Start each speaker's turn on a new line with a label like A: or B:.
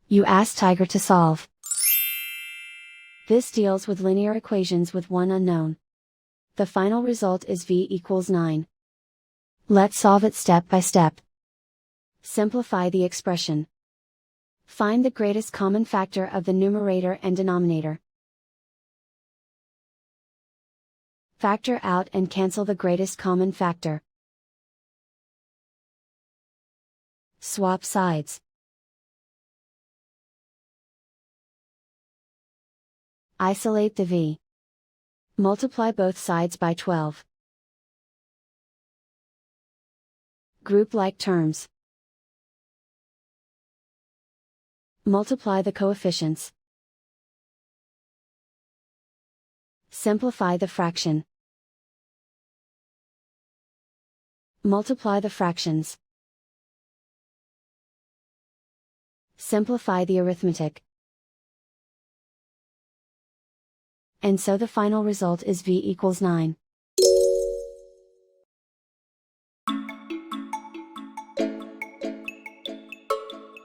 A: You ask Tiger to solve. This deals with linear equations with one unknown. The final result is v equals 9. Let's solve it step by step. Simplify the expression. Find the greatest common factor of the numerator and denominator. Factor out and cancel the greatest common factor. Swap sides. Isolate the v. Multiply both sides by 12. Group like terms. Multiply the coefficients. Simplify the fraction. Multiply the fractions. Simplify the arithmetic. And so the final result is v equals 9.